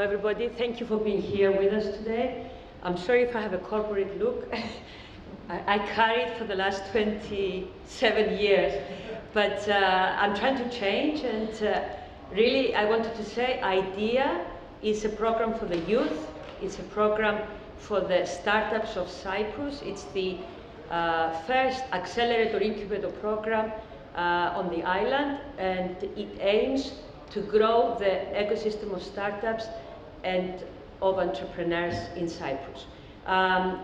Hello everybody, thank you for being here with us today. I'm sorry if I have a corporate look. I carry it for the last 27 years, but I'm trying to change, and really I wanted to say IDEA is a program for the youth. It's a program for the startups of Cyprus. It's the first accelerator incubator program on the island, and it aims to grow the ecosystem of startups and of entrepreneurs in Cyprus.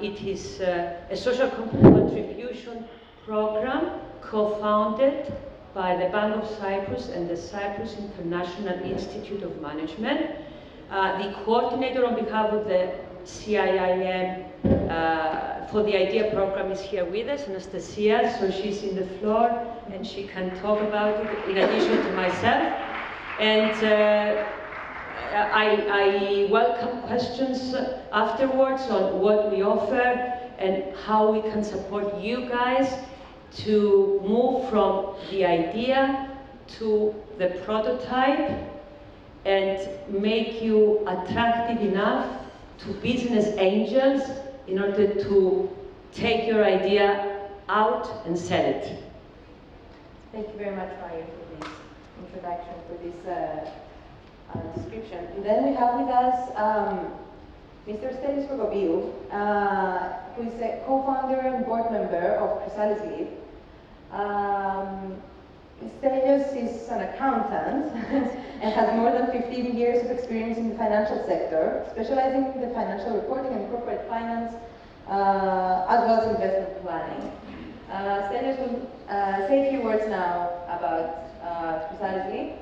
It is a social contribution program co-founded by the Bank of Cyprus and the Cyprus International Institute of Management. The coordinator on behalf of the CIIM for the IDEA program is here with us, Anastasia, so she's in the floor and she can talk about it in addition to myself. And I welcome questions afterwards on what we offer and how we can support you guys to move from the idea to the prototype and make you attractive enough to business angels in order to take your idea out and sell it. Thank you very much, Mario, for this introduction, for this description. And then we have with us Mr. Stelios Procopiou, who is a co-founder and board member of Christos Lytras. Stelios is an accountant and has more than 15 years of experience in the financial sector, specializing in the financial reporting and corporate finance, as well as investment planning. Stelios will say a few words now about Christos Lytras.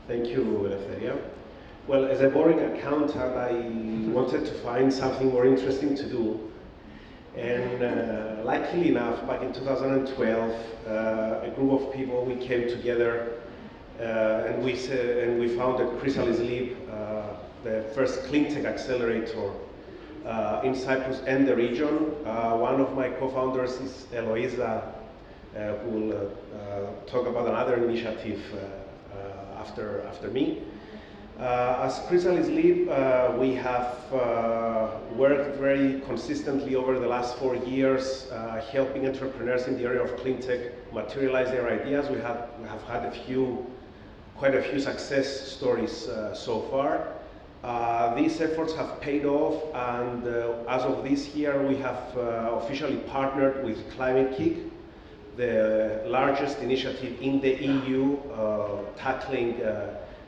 Thank you, Eleftheria. Well, as a boring accountant, I wanted to find something more interesting to do. And luckily enough, back in 2012, a group of people, we came together and we founded Christos Lytras, the first clean tech accelerator in Cyprus and the region. One of my co-founders is Eloiza, who will talk about another initiative after me. As Christos Lytras, we have worked very consistently over the last 4 years, helping entrepreneurs in the area of clean tech materialize their ideas. We have had quite a few success stories so far. These efforts have paid off, and as of this year, we have officially partnered with Climate Kick, the largest initiative in the EU tackling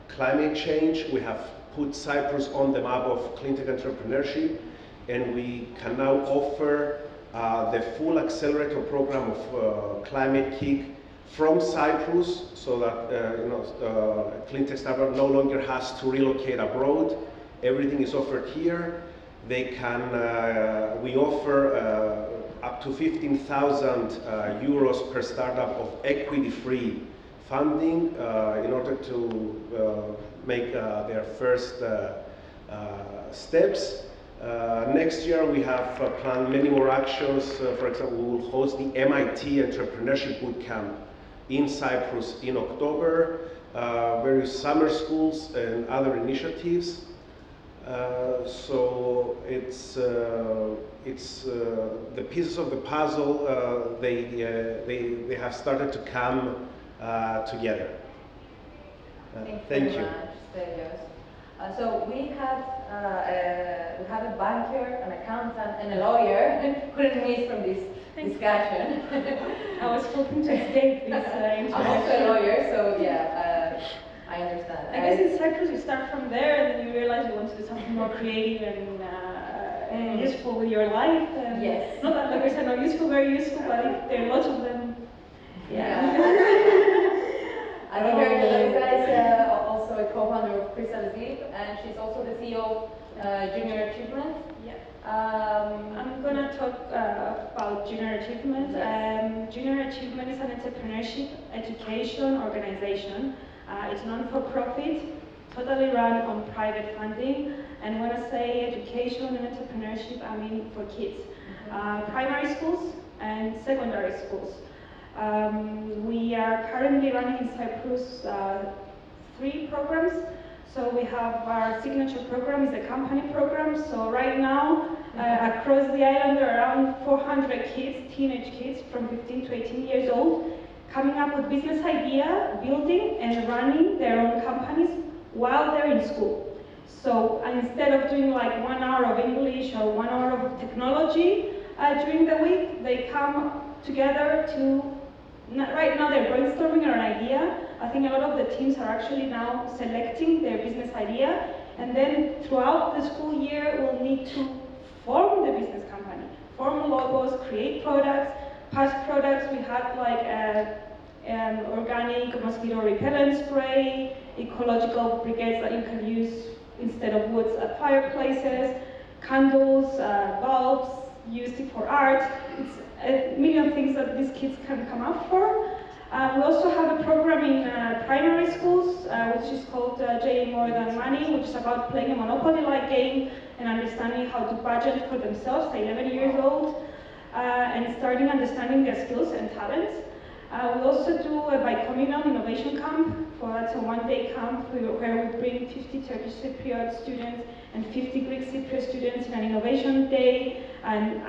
climate change. We have put Cyprus on the map of clean tech entrepreneurship, and we can now offer the full accelerator program of Climate Kick from Cyprus, so that clean tech startup no longer has to relocate abroad. Everything is offered here. They can, we offer up to 15,000 euros per startup of equity-free funding in order to make their first steps. Next year we have planned many more actions. For example, we will host the MIT Entrepreneurship Bootcamp in Cyprus in October, various summer schools and other initiatives. So it's the pieces of the puzzle, they have started to come together. Thank you. So we have a banker, an accountant, and a lawyer who couldn't miss from this discussion. I was hoping to escape this introduction. I'm also a lawyer, so yeah, I understand. I guess in Cyprus you start from there, and then you realize you want to do something more creative and useful with your life. And yes. Not that lawyers are not useful, very useful, but there are lots of them. Yeah. I think Eloiza is also a co-founder of Christos Lytras, and she's also the CEO of Junior Achievement. Yeah. I'm going to talk about Junior Achievement. Yes. Junior Achievement is an entrepreneurship education organization. It's non-for-profit, totally run on private funding. And when I say education and entrepreneurship, I mean for kids. Primary schools and secondary schools. We are currently running in Cyprus 3 programs. So we have our signature program is a company program. So right now, across the island, there are around 400 kids, teenage kids from 15 to 18 years old, coming up with business idea, building and running their own companies while they're in school. So instead of doing like 1 hour of English or 1 hour of technology during the week, they come together to, right now they're brainstorming an idea. I think a lot of the teams are actually now selecting their business idea, and then throughout the school year we'll need to form the business company, form logos, create products, past products. We had like organic mosquito repellent spray, ecological briquettes that you can use instead of woods at fireplaces, candles, bulbs, used it for art. It's a million things that these kids can come up for. We also have a program in primary schools, which is called J More Than Money, which is about playing a Monopoly-like game and understanding how to budget for themselves, 11 years old, and starting understanding their skills and talents. We also do a bi-communal innovation camp. That's a one-day camp where we bring 50 Turkish Cypriot students and 50 Greek Cypriot students in an innovation day, and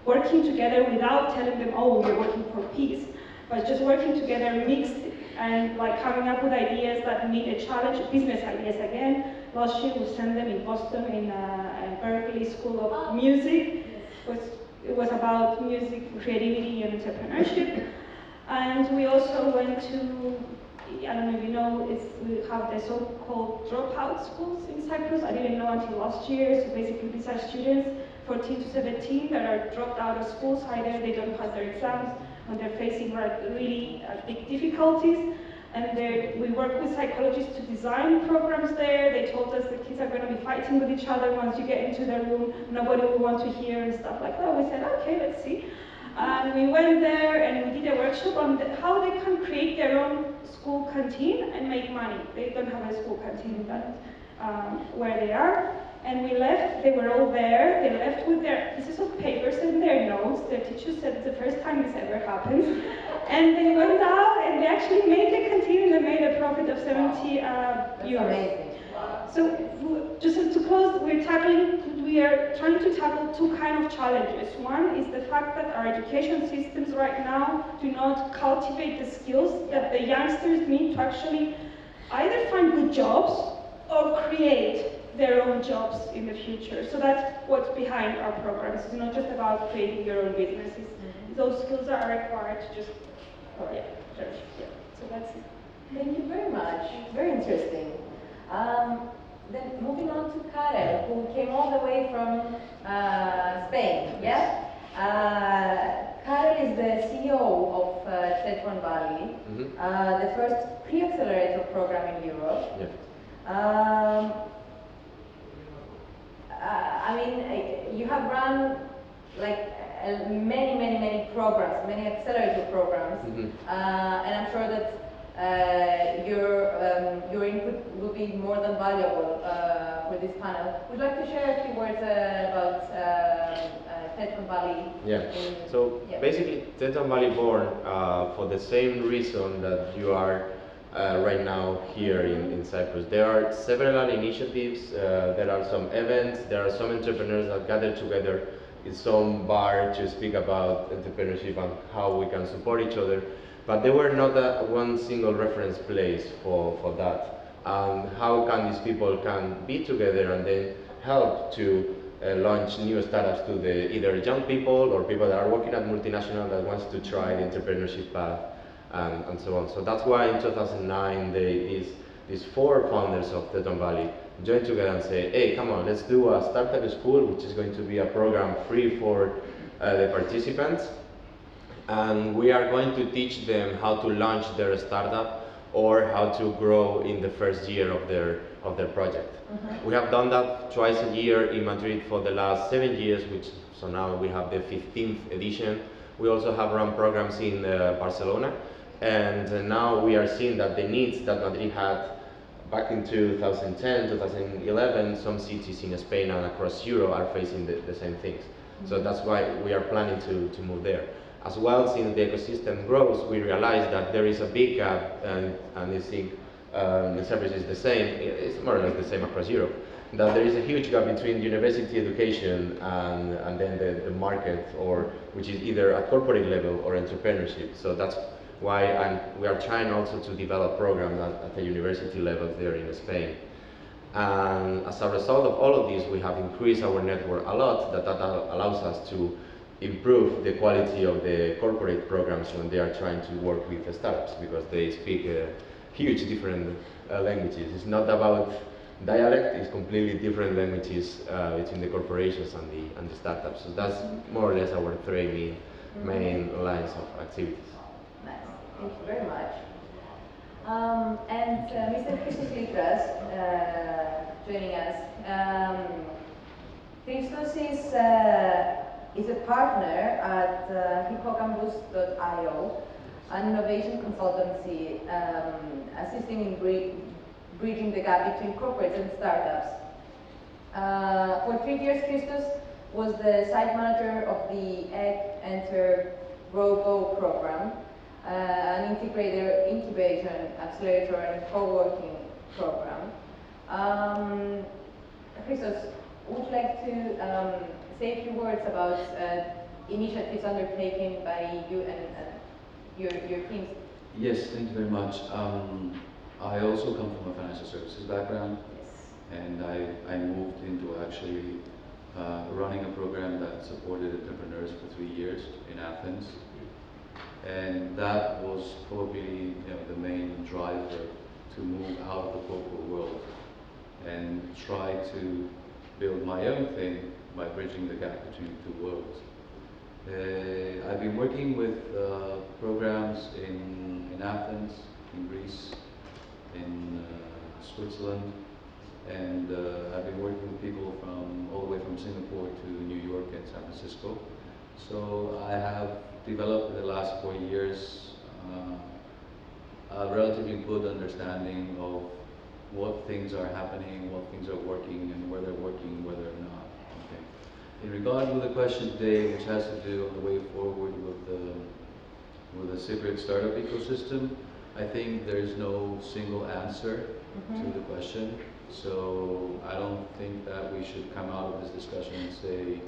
working together without telling them, oh, we're working for peace, but just working together, mixed, and like coming up with ideas that meet a challenge, business ideas again. Last year we sent them in Boston in Berkeley School of Music. It was about music, creativity, and entrepreneurship. And we also went to, I don't know if you know, we have the so-called dropout schools in Cyprus. I didn't know until last year. So basically these are students, 14 to 17, that are dropped out of schools. Either they don't pass their exams, and they're facing really big difficulties. And we work with psychologists to design programs there. They told us the kids are going to be fighting with each other once you get into the room. Nobody will want to hear and stuff like that. We said, okay, let's see. And we went there and we did a workshop on how they can create their own school canteen and make money. They don't have a school canteen where they are. And we left, they were all there, they left with their pieces of papers and their notes. Their teacher said it's the first time this ever happens. And they went out and they actually made the canteen and they made a profit of 70 euros. Amazing. So just to close, we are trying to tackle two kinds of challenges. One is the fact that our education systems right now do not cultivate the skills that the youngsters need to actually either find good jobs or create their own jobs in the future. So that's what's behind our programs. It's not just about creating your own businesses. Mm-hmm. Those skills are required to just, So that's it. Thank you very much. Very interesting. Then moving on to Karel, who came all the way from Spain, yeah? Karel is the CEO of Teton Valley, the first pre-accelerator program in Europe. Yeah. I mean, you have run like many programs, many accelerator programs, and I'm sure that your input will be more than valuable for this panel. Would you like to share a few words about Teton Valley? Yeah. Basically, Teton Valley born for the same reason that you are right now here in Cyprus. There are several initiatives, there are some events, there are some entrepreneurs that gather together in some bar to speak about entrepreneurship and how we can support each other. But there were not one single reference place for that. How can these people can be together and then help to launch new startups to either young people or people that are working at multinational that wants to try the entrepreneurship path and so on. So that's why in 2009 these four founders of Teton Valley joined together and say, hey, come on, let's do a startup school, which is going to be a program free for the participants. And we are going to teach them how to launch their startup or how to grow in the first year of their project. We have done that twice a year in Madrid for the last 7 years, so now we have the 15th edition. We also have run programs in Barcelona, and now we are seeing that the needs that Madrid had back in 2010, 2011, some cities in Spain and across Europe are facing the same things. So that's why we are planning to move there. As well, since the ecosystem grows, we realize that there is a big gap, and I think in Cyprus is the same, it's more or less the same across Europe, that there is a huge gap between university education and then the market, or which is either at corporate level or entrepreneurship. So that's why we are trying also to develop programs at the university level there in Spain. And as a result of all of this, we have increased our network a lot. That allows us to improve the quality of the corporate programs when they are trying to work with the startups, because they speak huge different languages. It's not about dialect, it's completely different languages between the corporations and the startups. So that's more or less our three main lines of activities. Nice, thank you very much. And Mr. Christos Lytras joining us. Christos is a partner at hippocampus.io, an innovation consultancy assisting in bridging the gap between corporates and startups. For 3 years, Christos was the site manager of the Enter Robo program, an incubation, accelerator, and co-working program. Christos, would you like to say a few words about initiatives undertaken by you and your teams? Yes, thank you very much. I also come from a financial services background, and I moved into actually running a program that supported entrepreneurs for 3 years in Athens. And that was probably the main driver to move out of the corporate world and try to build my own thing by bridging the gap between the two worlds. I've been working with programs in Athens, in Greece, in Switzerland, and I've been working with people from all the way from Singapore to New York and San Francisco. So I have developed in the last 4 years a relatively good understanding of what things are happening, what things are working, and where they're working, where they're not. Okay. In regard with the question today, which has to do on the way forward with the Cypriot startup ecosystem, I think there's no single answer to the question. So I don't think that we should come out of this discussion and say,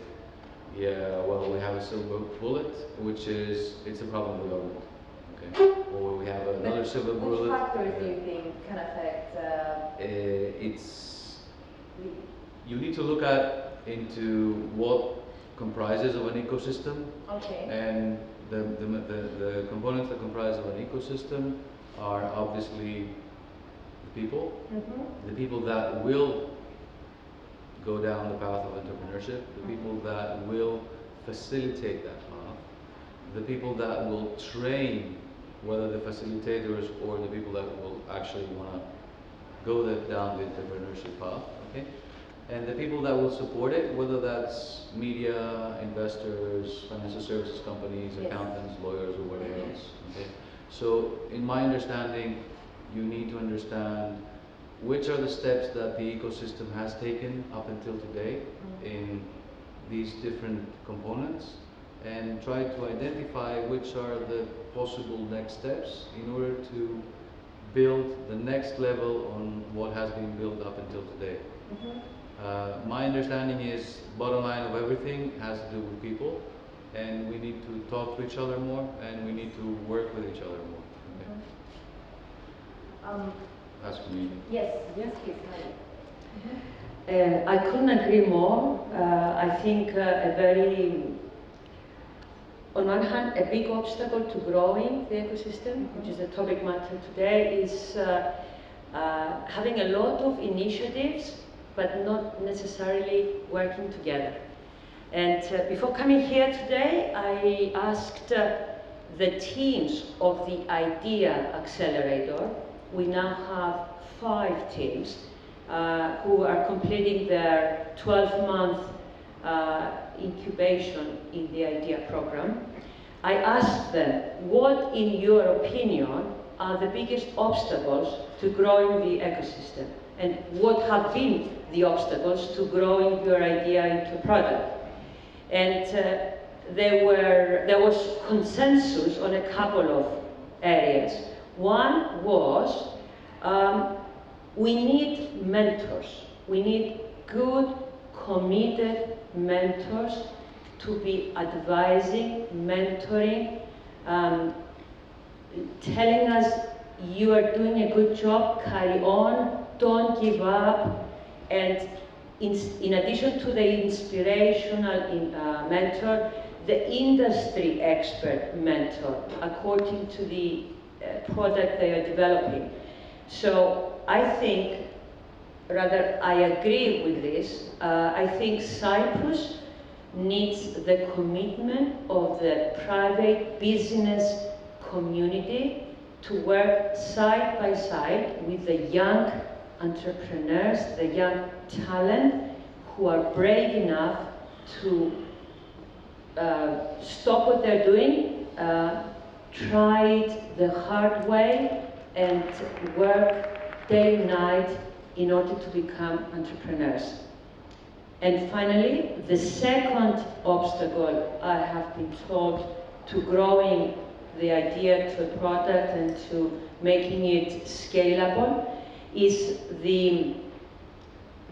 yeah, well, we have a silver bullet, which is, it's a problem with government, okay? Or we have another silver bullet. Which factors do you think can affect? You need to look into what comprises of an ecosystem. Okay. And the components that comprise of an ecosystem are obviously the people, the people that will go down the path of entrepreneurship, the people that will facilitate that path, the people that will train, whether the facilitators or the people that will actually want to go down the entrepreneurship path, okay? And the people that will support it, whether that's media, investors, financial services companies, accountants, lawyers, or whatever else, okay? So in my understanding, you need to understand which are the steps that the ecosystem has taken up until today in these different components, and try to identify which are the possible next steps in order to build the next level on what has been built up until today. My understanding is, bottom line of everything has to do with people, and we need to talk to each other more, and we need to work with each other more. Okay? That's for me. Yes, please. I couldn't agree more. I think on one hand, a big obstacle to growing the ecosystem, which is the topic matter today, is having a lot of initiatives, but not necessarily working together. And before coming here today, I asked the teams of the Idea Accelerator. We now have 5 teams who are completing their 12-month incubation in the IDEA program. I asked them, what, in your opinion, are the biggest obstacles to growing the ecosystem? And what have been the obstacles to growing your idea into product? And there was consensus on a couple of areas. One was We need mentors. We need good, committed mentors to be advising, mentoring, telling us, you are doing a good job, carry on, don't give up. And in addition to the inspirational mentor, the industry expert mentor, according to the product they are developing. So I think, rather I agree with this, I think Cyprus needs the commitment of the private business community to work side by side with the young entrepreneurs, the young talent who are brave enough to stop what they're doing, try it the hard way, and work day and night in order to become entrepreneurs. And finally, the second obstacle I have been told to growing the idea to a product and to making it scalable is the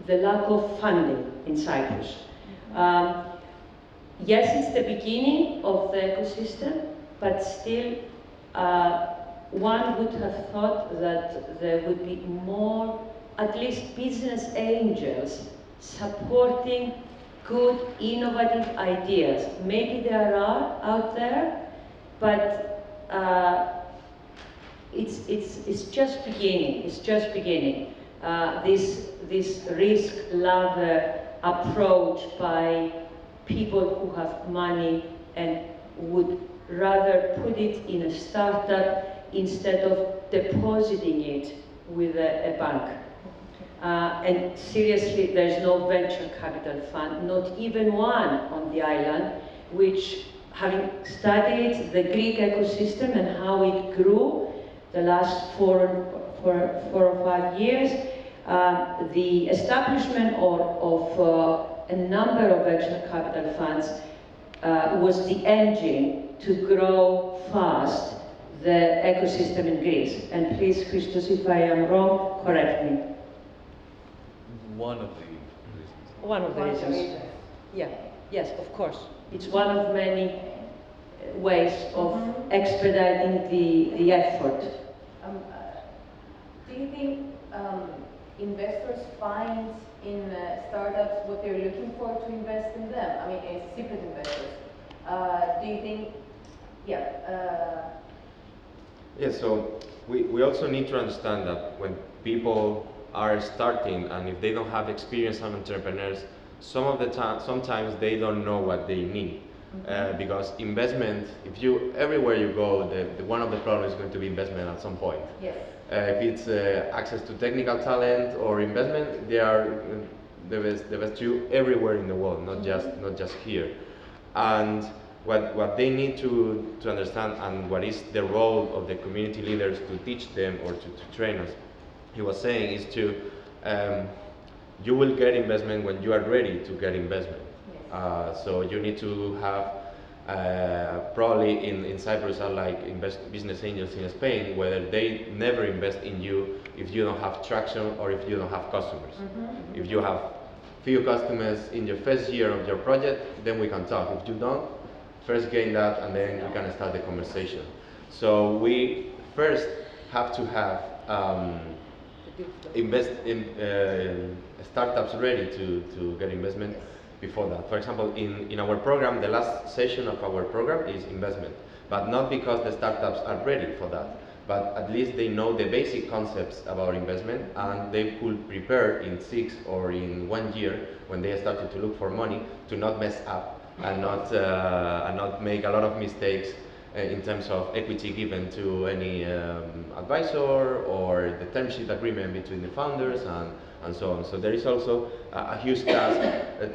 lack of funding in Cyprus. Yes, it's the beginning of the ecosystem, but still one would have thought that there would be more, at least business angels, supporting good, innovative ideas. Maybe there are out there, but it's just beginning. It's just beginning. This risk-lover approach by people who have money and would rather put it in a startup instead of depositing it with a bank. And seriously, there's no venture capital fund, not even one on the island, which, having studied the Greek ecosystem and how it grew the last four or 5 years, the establishment of a number of venture capital funds was the engine to grow fast the ecosystem in Greece. And please, Christos, if I am wrong, correct me. One of the reasons. One of the reasons. Yeah, yes, of course. It's one of many ways of expediting the effort. Do you think investors find in startups what they're looking for to invest in them? I mean, as Cypriot investors. Do you think, yeah. So we also need to understand that when people are starting and if they don't have experience as entrepreneurs, sometimes they don't know what they need. Because investment, everywhere you go, one of the problems is going to be investment at some point. Yes. If it's access to technical talent or investment, they are the best you everywhere in the world, not just here. And what they need to understand, and what is the role of the community leaders to teach them or to train us, he was saying, is to you will get investment when you are ready to get investment. So you need to have probably in Cyprus are like business angels in Spain, where they never invest in you if you don't have traction or if you don't have customers. If you have few customers in your first year of your project, then we can talk. If you don't, first gain that and then we can start the conversation. So we first have to have invest in startups ready to get investment before that. For example, in our program, the last session of our program is investment, but not because the startups are ready for that, but at least they know the basic concepts about investment and they could prepare in 6 or in 1 year when they started to look for money to not mess up and not make a lot of mistakes in terms of equity given to any advisor or the term sheet agreement between the founders and so on. So there is also a huge task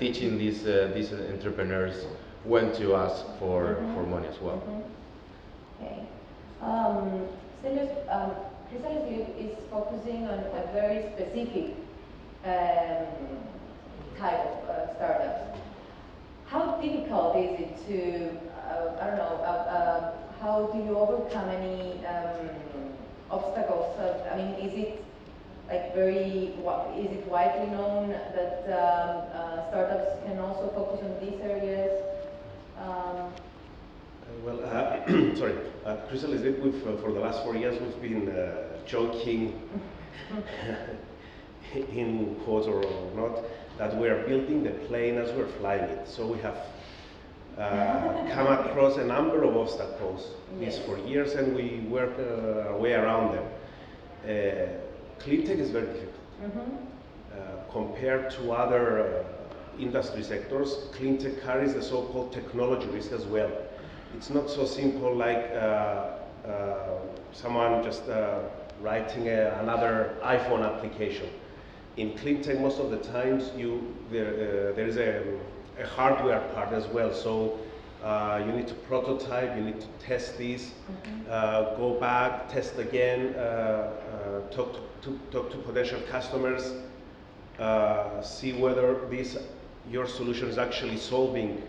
teaching these entrepreneurs when to ask for money as well. Okay. Christos is focusing on a very specific type of startups. How difficult is it to, I don't know, how do you overcome any obstacles? I mean, is it like is it widely known that startups can also focus on these areas? Well, sorry, Crystal, is it for the last 4 years we've been joking, in quotes or not, that we are building the plane as we're flying it. So we have come across a number of obstacles these 4 years, and we work our way around them. Clean tech is very difficult. Compared to other industry sectors, clean tech carries the so-called technology risk as well. It's not so simple like someone just writing another iPhone application. In clean tech, most of the times there is a hardware part as well. So you need to prototype, you need to test these, go back, test again, talk to potential customers, see whether your solution is actually solving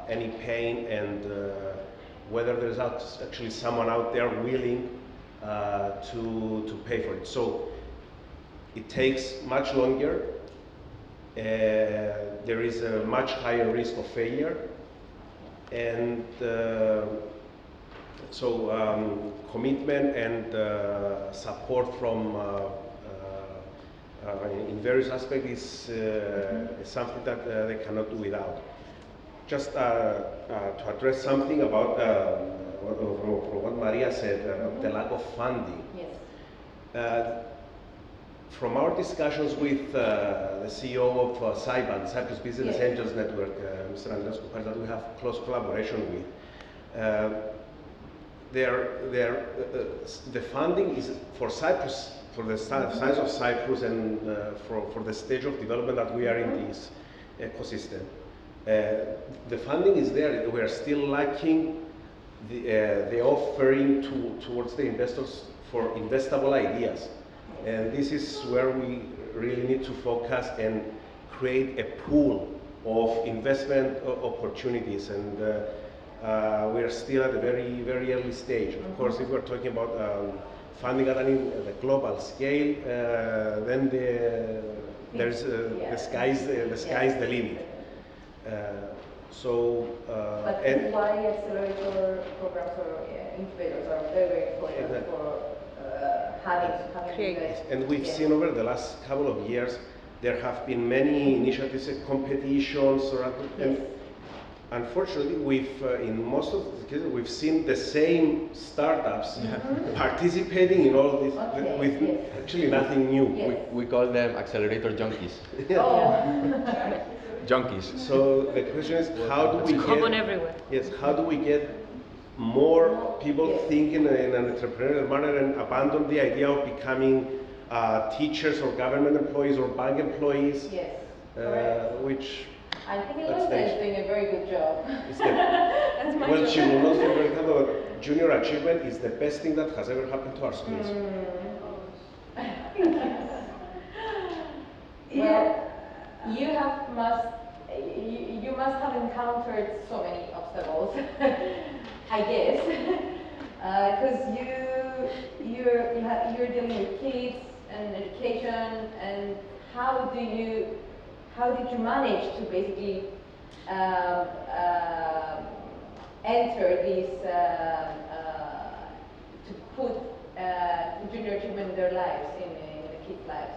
any pain, and whether there's actually someone out there willing to pay for it. So it takes much longer. There is a much higher risk of failure, and so commitment and support from in various aspects is something that they cannot do without. Just to address something about what Maria said about the lack of funding. Yes. From our discussions with the CEO of CYBAN, Cyprus Business Angels Network, Mr. Karel Escobar, that we have close collaboration with, the funding is for Cyprus, for the size of Cyprus, and for the stage of development that we are in this ecosystem. The funding is there. We are still lacking the offering towards the investors for investable ideas. And this is where we really need to focus and create a pool of investment opportunities. And we are still at a very, very early stage. Of course, if we're talking about funding at the global scale, then the sky's the limit. But that's why accelerator programs or incubators are very, very important for having and we've seen over the last couple of years, there have been many initiatives and competitions, and unfortunately, in most of the cases, we've seen the same startups participating in all this with actually nothing new. We call them accelerator junkies. Junkies. So the question is, how do we get common everywhere? Yes, how do we get more people thinking in an entrepreneurial manner and abandon the idea of becoming teachers or government employees or bank employees? Yes. Which I think Eloiza is doing a very good job. Well, she will not feel very comfortable. Junior achievement is the best thing that has ever happened to our schools. Well, you must have encountered so many obstacles, I guess, because you're dealing with kids and education, and how did you manage to basically enter these to put junior achievement in their lives, in the kids' lives?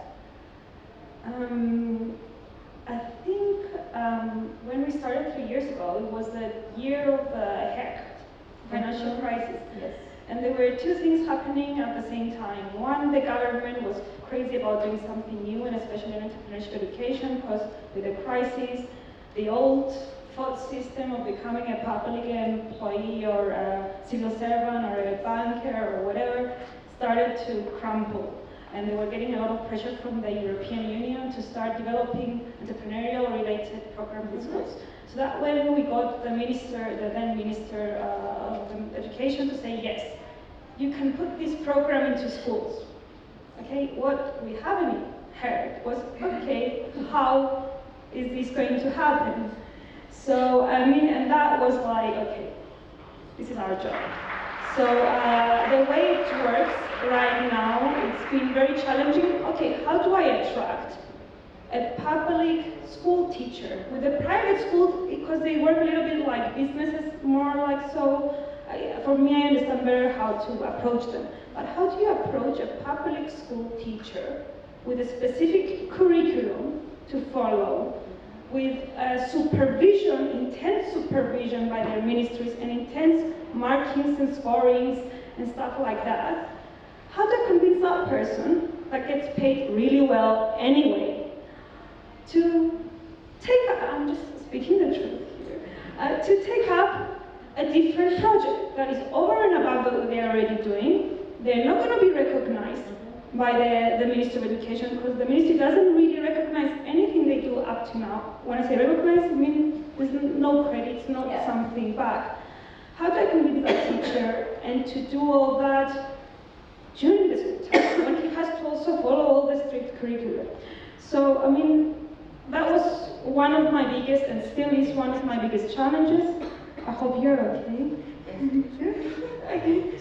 I think when we started 3 years ago, it was the year of the haircut, financial crisis. Yes. And there were two things happening at the same time. One, the government was crazy about doing something new, and especially in entrepreneurship education, because with the crisis, the old thought system of becoming a public employee or a civil servant or a banker or whatever started to crumble. And they were getting a lot of pressure from the European Union to start developing entrepreneurial-related programs in schools. So that when we got the then Minister of Education to say, yes, you can put this program into schools. Okay, what we haven't heard was, okay, how is this going to happen? So, and that was like, okay, this is our job. So the way it works right now, it's been very challenging. Okay, how do I attract a public school teacher with a private school, because they work a little bit like businesses, more like so. For me, I understand better how to approach them. But how do you approach a public school teacher with a specific curriculum to follow, with supervision, intense supervision by their ministries, and intense markings and scorings and stuff like that? How do I convince that person that gets paid really well anyway to take up, I'm just speaking the truth here, to take up a different project that is over and above what they're already doing? They're not going to be recognized by the Ministry of Education, because the Ministry doesn't really recognize anything they do up to now. When I say recognize, I mean there's no credits, not something back. How do I convince that teacher and to do all that during the school time when he has to also follow all the strict curriculum? So, I mean, that was one of my biggest, and still is one of my biggest challenges. I hope you're okay. Okay.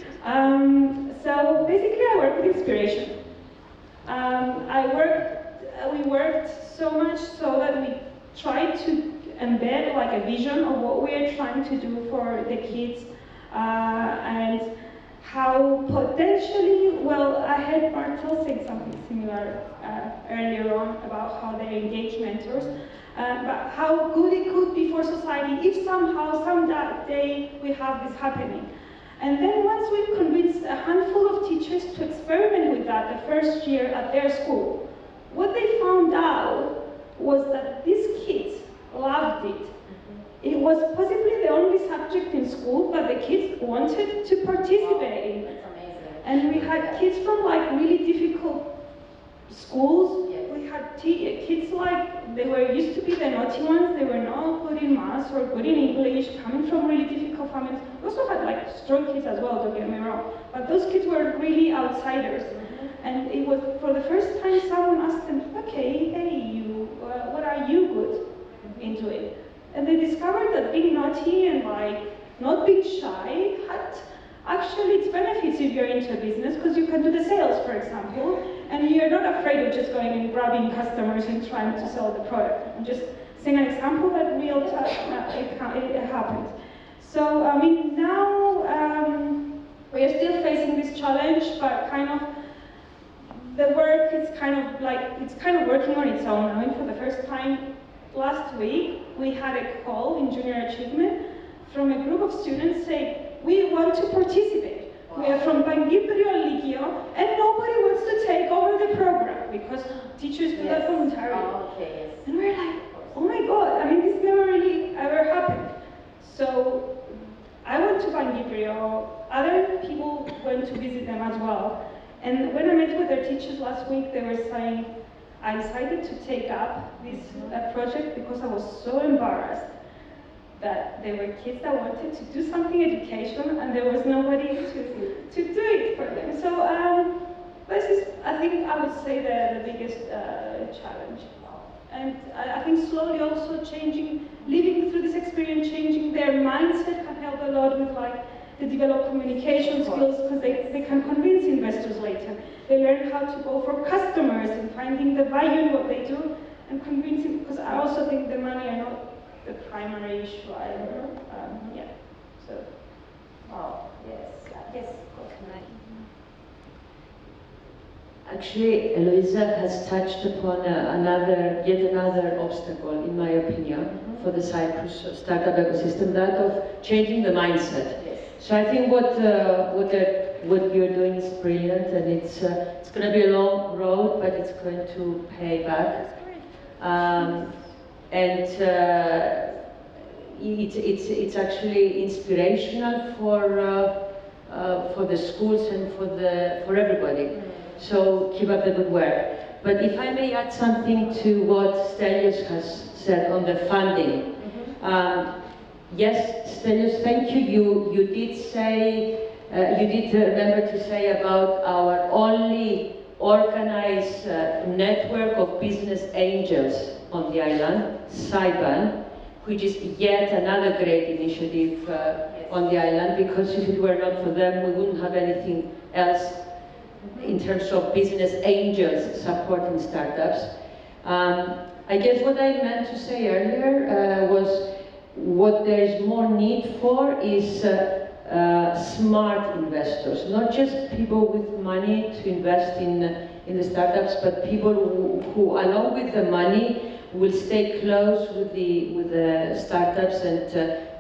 So basically, I work with inspiration. We worked so much so that we tried to embed like a vision of what we are trying to do for the kids, and how potentially, well, I had Martel say something similar earlier on about how they engage mentors, but how good it could be for society if somehow, some day, we have this happening. And then once we've convinced a handful of teachers to experiment with that the first year at their school, what they found out was that these kids loved it. It was possibly the only subject in school that the kids wanted to participate in. That's amazing. And we had kids from like really difficult schools. We had kids like, they were used to be the naughty ones, they were not good in maths or good in English, coming from really difficult families. We also had like strong kids as well, don't get me wrong. But those kids were really outsiders. And it was for the first time someone asked them, okay, hey you, what are you good in doing? And they discovered that being naughty and like not being shy had actually its benefits if you're into business, because you can do the sales, for example, and you're not afraid of just going and grabbing customers and trying to sell the product. I'm just saying an example that it happened. So I mean, now we are still facing this challenge, but kind of the work is kind of working on its own. I mean, for the first time last week, we had a call in Junior Achievement from a group of students saying, we want to participate. Wow. We are from Cypriot Liceo, and nobody wants to take over the program because teachers do that voluntarily. Oh, okay, yes. And we're like, oh my God, I mean, this never really ever happened. So I went to Cypriot, other people went to visit them as well. And when I met with their teachers last week, they were saying, I decided to take up this project because I was so embarrassed that there were kids that wanted to do something educational and there was nobody to do it for them. So this is, I think, I would say the biggest challenge. And I think slowly also living through this experience, changing their mindset can help a lot with like the develop communication skills, because they can convince investors later. They learn how to go for customers and finding the value in what they do and convincing, because I also think the money are not the primary issue either. Yeah, so. Oh, yes, yes. Actually, Eloiza has touched upon yet another obstacle, in my opinion, for the Cyprus startup ecosystem, that of changing the mindset. Yes. So I think what you're doing is brilliant, and it's going to be a long road, but it's going to pay back. It's actually inspirational for the schools and for everybody. So keep up the good work. But if I may add something to what Stelios has said on the funding. Yes, Stelios, thank you. You did say, you did remember to say about our only organized network of business angels on the island, Cyban. which is yet another great initiative on the island, because if it were not for them, we wouldn't have anything else in terms of business angels supporting startups. I guess what I meant to say earlier was what there is more need for is smart investors, not just people with money to invest in the startups, but people who along with the money will stay close with the startups and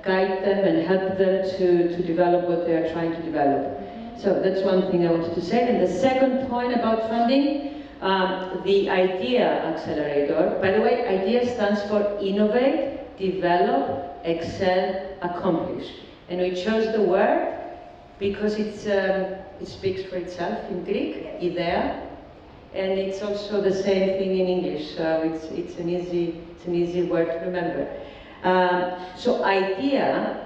guide them and help them to develop what they are trying to develop. So that's one thing I wanted to say. And the second point about funding, the IDEA Accelerator. By the way, IDEA stands for Innovate, Develop, Excel, Accomplish. And we chose the word because it speaks for itself in Greek, IDEA. And it's also the same thing in English, so it's an easy word to remember. So IDEA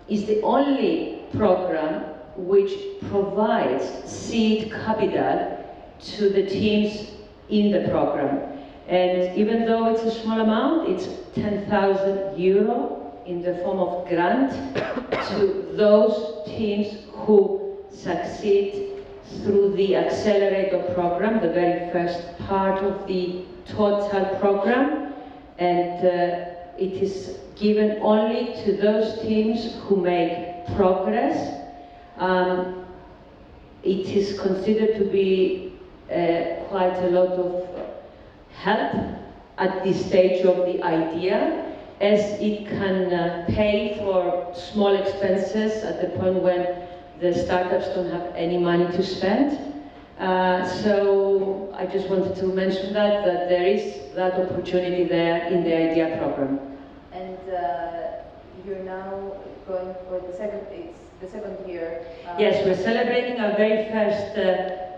is the only program which provides seed capital to the teams in the program. And even though it's a small amount, it's 10,000 euro in the form of grant to those teams who succeed through the Accelerator program, the very first part of the total program, and it is given only to those teams who make progress. It is considered to be quite a lot of help at this stage of the idea, as it can pay for small expenses at the point when the startups don't have any money to spend. So I just wanted to mention that there is that opportunity there in the IDEA program. And you're now going for the second year. Yes, we're celebrating our very first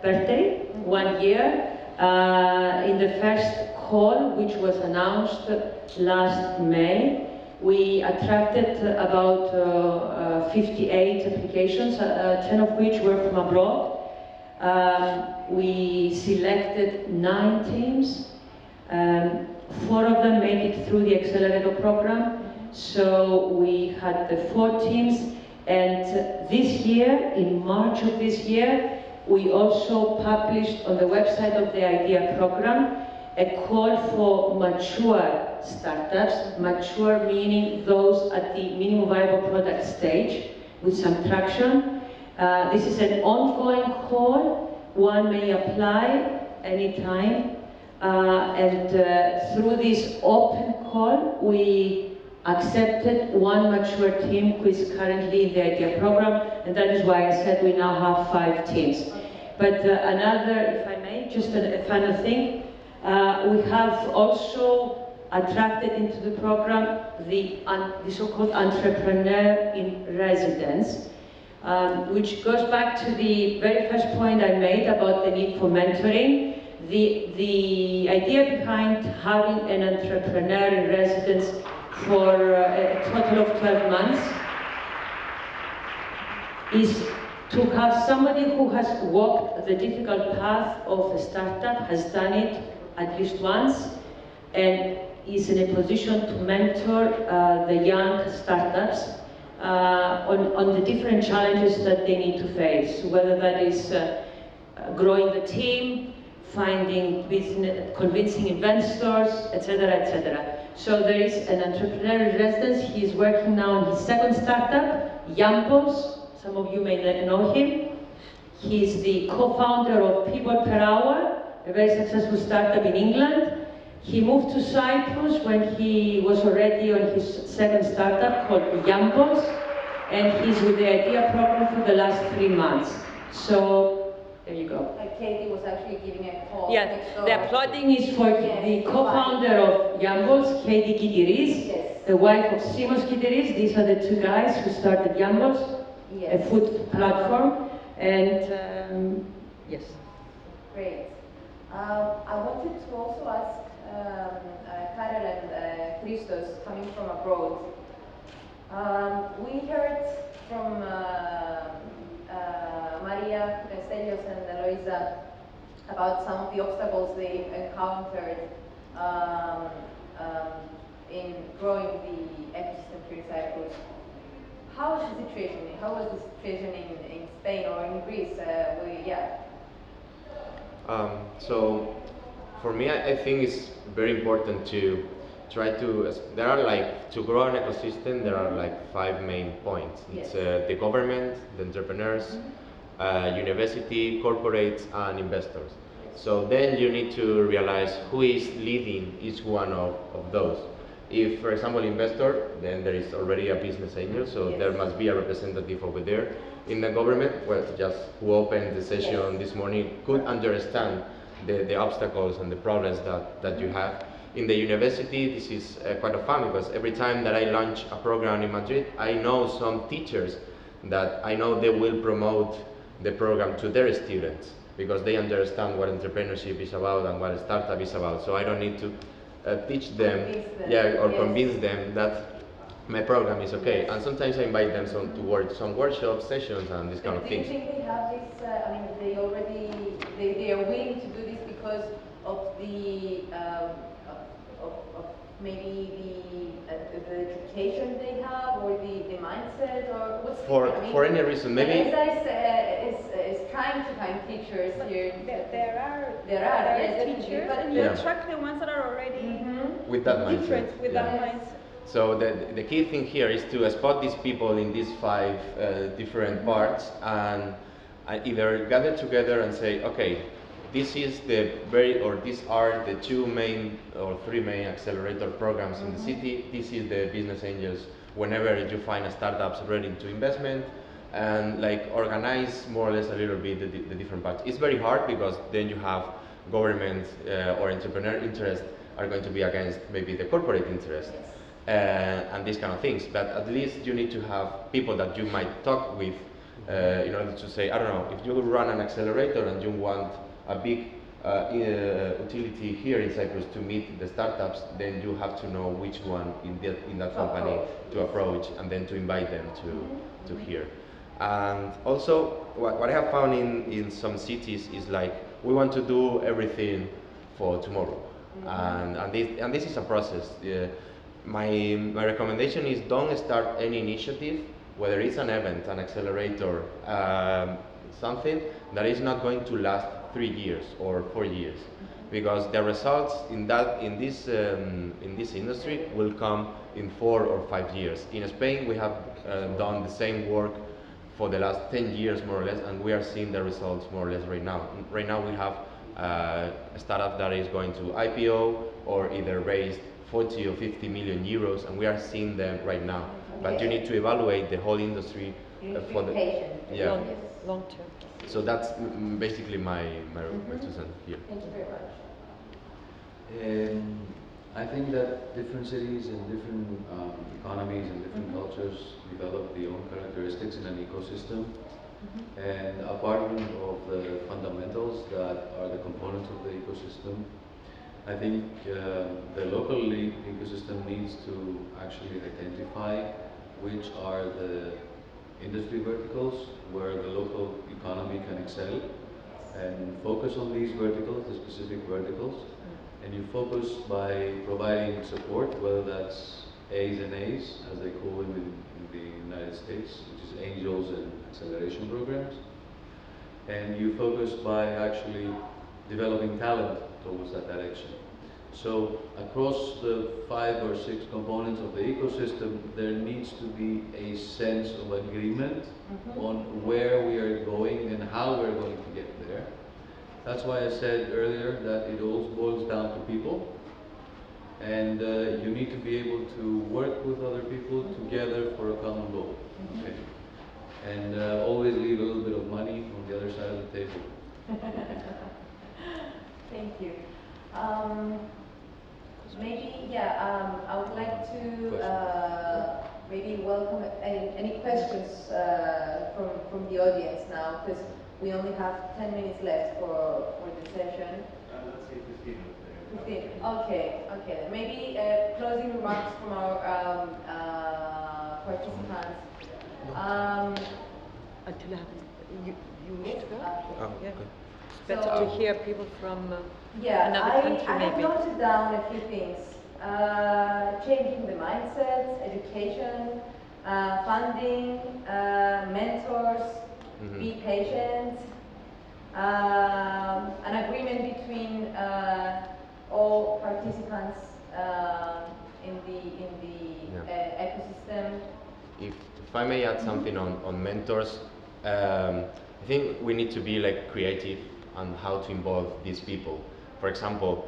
birthday, 1 year. In the first call, which was announced last May, we attracted about 58 applications, 10 of which were from abroad. We selected 9 teams. 4 of them made it through the Accelerator program. So we had the 4 teams. And this year, in March of this year, we also published on the website of the IDEA program a call for mature startups, mature meaning those at the minimum viable product stage with some traction. This is an ongoing call. One may apply anytime. And through this open call, we accepted 1 mature team who is currently in the IDEA program, and that is why I said we now have 5 teams. But another, if I may, just a final thing, we have also attracted into the program the so-called entrepreneur in residence, which goes back to the very first point I made about the need for mentoring. The idea behind having an entrepreneur in residence for a total of 12 months is to have somebody who has walked the difficult path of a startup, has done it at least once, and is in a position to mentor the young startups on the different challenges that they need to face, whether that is growing the team, finding business, convincing investors, etc., etc. So there is an entrepreneur in residence. He is working now on his second startup, Yampos. Some of you may know him. He is the co-founder of People Per Hour, a very successful startup in England. He moved to Cyprus when he was already on his second startup called Yampos, and he's with the IDEA program for the last 3 months. So there you go. Katie was actually giving a call. Yeah, the applauding is for the co-founder of Yampos, Katie Kitiris, the wife of Simos Kitiris. These are the 2 guys who started Yampos, a food platform. And yes. Great. I wanted to also ask Karel and Christos, coming from abroad. We heard from Maria, Stelios and Eloiza about some of the obstacles they encountered in growing the ecosystem here in Cyprus. How is the situation? How was the situation in Spain or in Greece? So for me, I think it's very important to try to, there are like, to grow an ecosystem, there are like 5 main points. It's the government, the entrepreneurs, university, corporates, and investors. So then you need to realize who is leading each one of those. If, for example, investor, then there is already a business angel, so there must be a representative over there. In the government, well, just who opened the session this morning could understand the obstacles and the problems that you have. In the university, this is quite a fun because every time that I launch a program in Madrid, I know some teachers that I know they will promote the program to their students because they understand what entrepreneurship is about and what a startup is about. So I don't need to teach them, convince them that my program is okay. And sometimes I invite them to some workshop sessions and this kind of things. Do you think they have this? I mean, they are willing to do this because of the maybe the education they have, or the mindset, or what's for any reason, maybe. Is trying to find teachers here. There are teachers, and you attract the ones that are already with that mindset. different with that mindset. So the key thing here is to spot these people in these 5 different parts and either gather together and say, okay, this is these are the 2 main or 3 main accelerator programs in the city. This is the business angels. Whenever you find a startups ready to investment, and like organize more or less a little bit the different parts. It's very hard because then you have government or entrepreneur interest are going to be against maybe the corporate interest and these kind of things. But at least you need to have people that you might talk with in order to say, I don't know, if you run an accelerator and you want a big utility here in Cyprus to meet the startups, then you have to know which one in that company to approach and then to invite them to here. And also, what I have found in some cities is like, we want to do everything for tomorrow. And this is a process. My recommendation is don't start any initiative, whether it's an event, an accelerator, something that is not going to last 3 years or 4 years, because the results in this industry will come in 4 or 5 years. In Spain, we have done the same work for the last 10 years more or less, and we are seeing the results more or less right now. Right now we have a startup that is going to IPO or either raised 40 or 50 million euros, and we are seeing them right now. But you need to evaluate the whole industry for the long term. So that's basically my two cents here. Thank you very much. I think that different cities and different economies and different cultures develop their own characteristics in an ecosystem. And apart from the fundamentals that are the components of the ecosystem, I think the local ecosystem needs to actually identify which are the industry verticals where the local economy can excel, and focus on these verticals, the specific verticals. And you focus by providing support, whether that's A's and A's, as they call them in the United States, which is angels and acceleration programs. And you focus by actually developing talent towards that direction. So across the 5 or 6 components of the ecosystem, there needs to be a sense of agreement on where we are going and how we're going to get there. That's why I said earlier that it all boils down to people, and you need to be able to work with other people together for a common goal. Okay? And always leave a little bit of money on the other side of the table. Thank you. I would like to maybe welcome any questions from the audience now, because we only have 10 minutes left for the session. Let's say 15 minutes. 15. Okay. Maybe closing remarks from our participants. Until you wish to go? Okay. It's better to hear people from another I country, have maybe. noted down a few things. changing the mindsets, education, funding, mentors, be patient, an agreement between all participants in the ecosystem. If I may add something on mentors, I think we need to be like creative on how to involve these people. For example,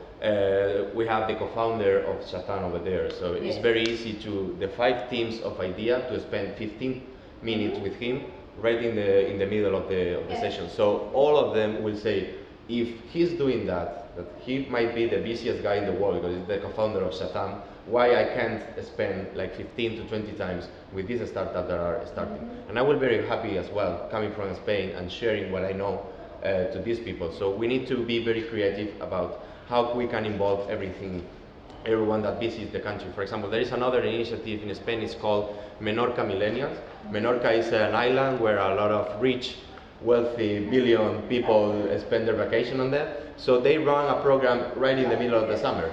we have the co-founder of Shatan over there, so it's very easy to the 5 teams of idea to spend 15 minutes with him right in the middle of the session. So all of them will say, if he's doing that he might be the busiest guy in the world because he's the co-founder of Shatan, why I can't spend like 15 to 20 times with these startups that are starting. And I will be very happy as well, coming from Spain and sharing what I know to these people. So we need to be very creative about how we can involve everyone that visits the country. For example, there is another initiative in Spain, it's called Menorca Millennials. Menorca is an island where a lot of rich, wealthy, billion people spend their vacation on there. So they run a program right in the middle of the summer.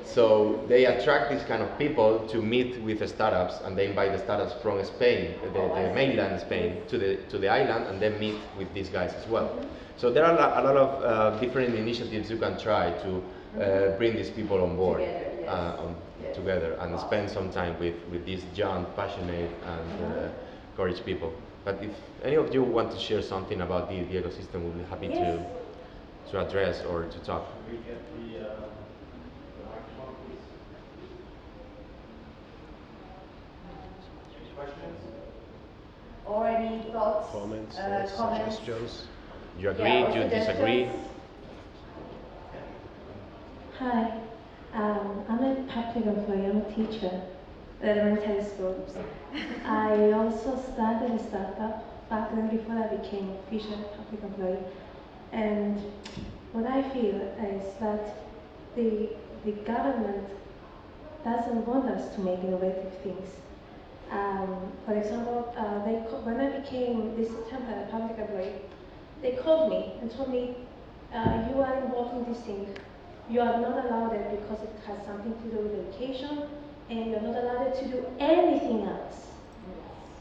So they attract these kind of people to meet with the startups, and they invite the startups from Spain, the mainland Spain, to the island, and then meet with these guys as well. So there are a lot of different initiatives you can try to bring these people on board together and spend some time with these young, passionate, and courage people. But if any of you want to share something about the ecosystem, we'll be happy to address or to talk. We get the microphone, please. Questions? Or any thoughts? Comments, comments? suggestions? Do you agree? Do you disagree? Hi, I'm a public employee, I'm a teacher at elementary schools. I also started a startup back then before I became official public employee. And what I feel is that the government doesn't want us to make innovative things. For example, when I became this September a public employee, they called me and told me, you are involved in this thing. You are not allowed it because it has something to do with education, and you're not allowed to do anything else.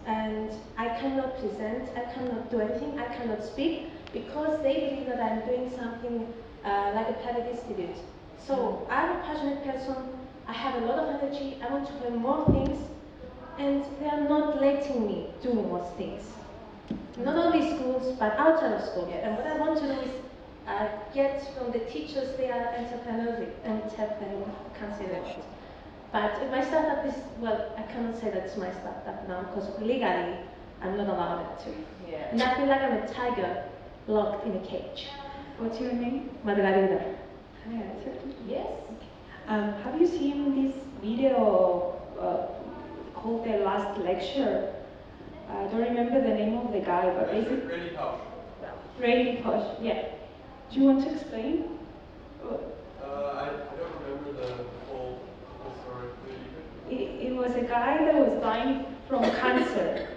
And I cannot present, I cannot do anything, I cannot speak, because they believe that I'm doing something like a private institute. So I'm a passionate person, I have a lot of energy, I want to learn more things, and they are not letting me do more things. Not only schools, but outside of schools. Yes. And what I want to do is get from the teachers, they are entrepreneurial, can't say that. But if my startup is, well, I cannot say that's my startup now, because legally, I'm not allowed to. Yeah. And I feel like I'm a tiger locked in a cage. What's your name? Margarida. Can I answer? Yes. Have you seen this video called The Last Lecture? I don't remember the name of the guy, but basically... Really posh. Really posh, yeah. Do you want to explain? I don't remember the full story. It was a guy that was dying from cancer.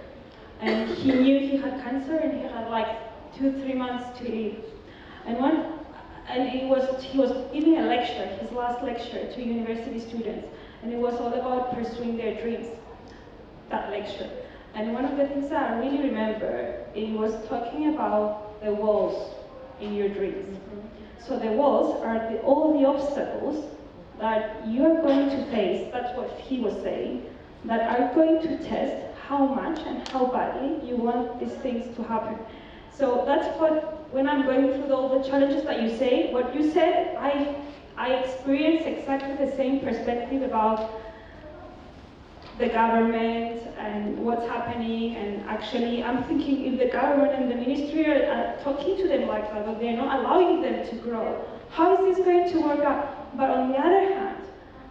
And he knew he had cancer and he had like 2-3 months to live. And he was giving a lecture, his last lecture to university students. And it was all about pursuing their dreams, that lecture. And one of the things that I really remember, it was talking about the walls in your dreams. So the walls are all the obstacles that you are going to face, that's what he was saying, that are going to test how much and how badly you want these things to happen. So that's what, when I'm going through all the challenges that you say, what you said, I experienced exactly the same perspective about the government and what's happening, and actually I'm thinking if the government and the ministry are talking to them like that, but they're not allowing them to grow, how is this going to work out? But on the other hand,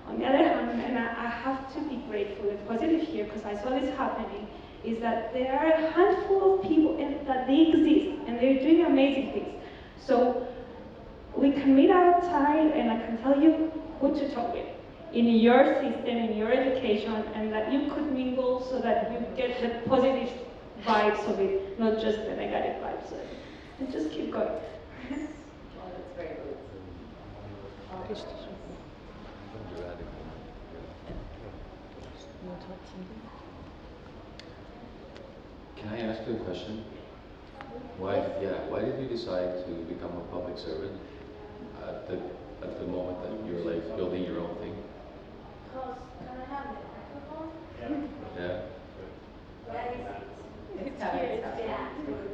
and I have to be grateful and positive here because I saw this happening, is that there are a handful of people that they exist and they're doing amazing things. So we can meet outside and I can tell you who to talk with in your system, in your education, and that you could mingle so that you get the positive vibes of it, not just the negative vibes of it. And just keep going. Oh, that's very good. want to add something? Can I ask you a question? Why did you decide to become a public servant at the moment that you're like building your own thing? Because, can I have the microphone? Yeah. Where is it? It's coming. Yeah, good.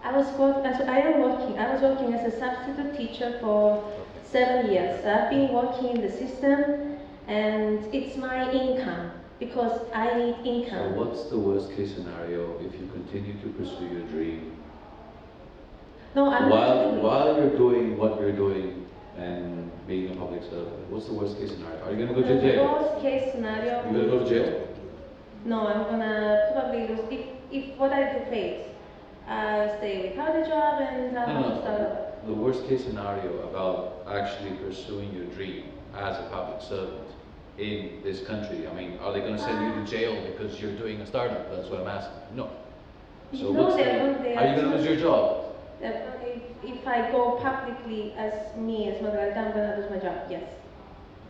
I was working as a substitute teacher for 7 years. I've been working in the system, and it's my income because I need So income. what's the worst case scenario if you continue to pursue your dream No, I'm not doing it. while you're doing what you're doing and being a public servant? What's the worst case scenario? Are you gonna go to The jail? worst case scenario. You gonna go to jail? No, I'm gonna probably lose if what I do fails. I stay without a job and I'll have to start over. The worst case scenario about actually pursuing your dream as a public servant in this country. I mean, are they going to send you to jail because you're doing a startup? That's what I'm asking. No. So No, what's they the, won't. They are you going to lose your job? If I go publicly as me, as Margarita, I'm gonna lose my job. Yes.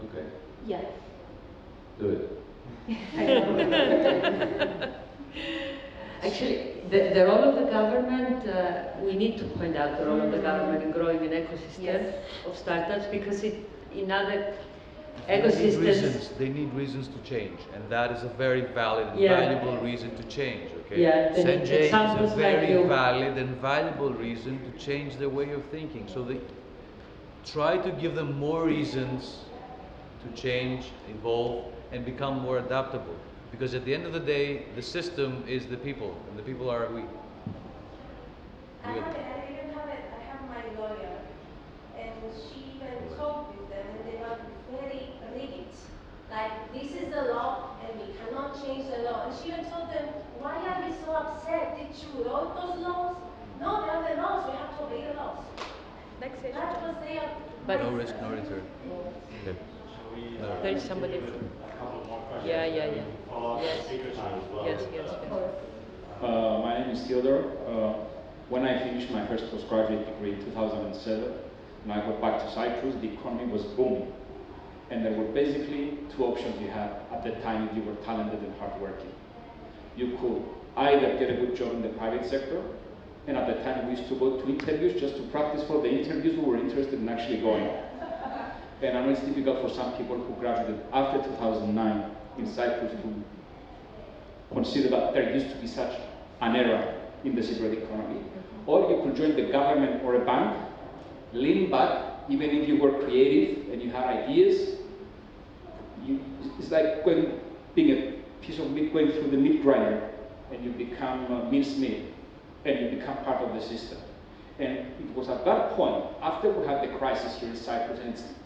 Okay. Yes. Do it. I know. Actually, the role of the government, we need to point out the role of the government in growing an ecosystem of startups, because in other ecosystems... They need reasons to change, and that is a very valid and Yeah. valuable reason to change, okay? Yeah, they need Sanjay is examples a like very you. valid and valuable reason to change their way of thinking. So they try to give them more reasons to change, evolve, and become more adaptable. Because at the end of the day, the system is the people, and the people are we. I have my lawyer, and she even talked with them, and they were very rigid. Like, this is the law, and we cannot change the law. And she even told them, why are you so upset? Did you wrote those laws? No, they are the laws, we have to obey the laws. That was their... But No risk, no return. Okay. there is somebody... Yeah. Follow up Yes. the speaker time as well. Yes. My name is Theodore. When I finished my first postgraduate degree in 2007, and I got back to Cyprus, the economy was booming. And there were basically two options you had at the time if you were talented and hardworking. You could either get a good job in the private sector, and at the time we used to go to interviews just to practice for the interviews we were interested in actually going. And I know it's difficult for some people who graduated after 2009 in Cyprus to consider that there used to be such an era in the Cypriot economy. Or you could join the government or a bank, lean back, even if you were creative and you had ideas. It's like being a piece of meat going through the meat grinder, and you become minced meat, and you become part of the system. And it was at that point, after we had the crisis here in Cyprus,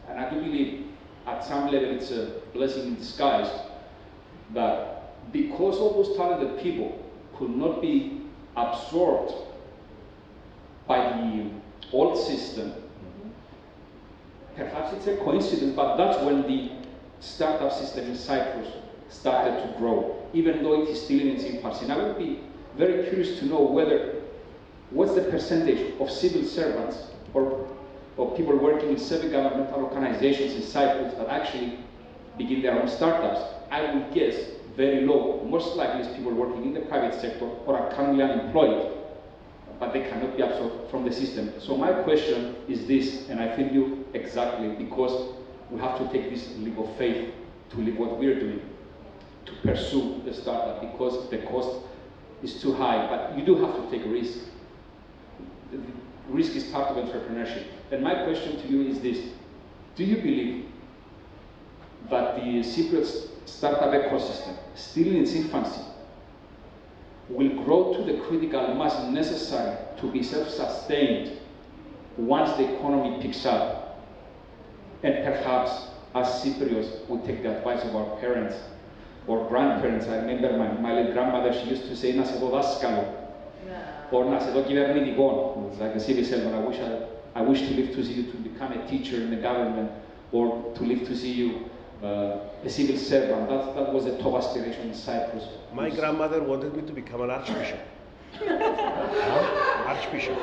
and I do believe at some level it's a blessing in disguise, that because all those talented people could not be absorbed by the old system, perhaps it's a coincidence, but that's when the startup system in Cyprus started to grow, even though it is still in its infancy. And I would be very curious to know what's the percentage of civil servants or people working in civic governmental organizations in Cyprus that actually begin their own startups. I would guess very low. Most likely it's people working in the private sector or are currently unemployed, but they cannot be absorbed from the system. So my question is this, and I feel you exactly, because we have to take this leap of faith to live what we're doing, to pursue the startup, because the cost is too high, but you do have to take a risk. The risk is part of entrepreneurship. And my question to you is this: do you believe that the Cypriot startup ecosystem, still in its infancy, will grow to the critical mass necessary to be self-sustained once the economy picks up? And perhaps, as Cypriots, we take the advice of our parents or grandparents. I remember my late grandmother, she used to say, "Να σε δω δάσκαλο," or "Να σε δω κυβερνητικό." It's like a civil servant. I wish to live to see you to become a teacher in the government, or to live to see you a civil servant. That was a top aspiration in Cyprus. My grandmother wanted me to become an archbishop. Archbishop.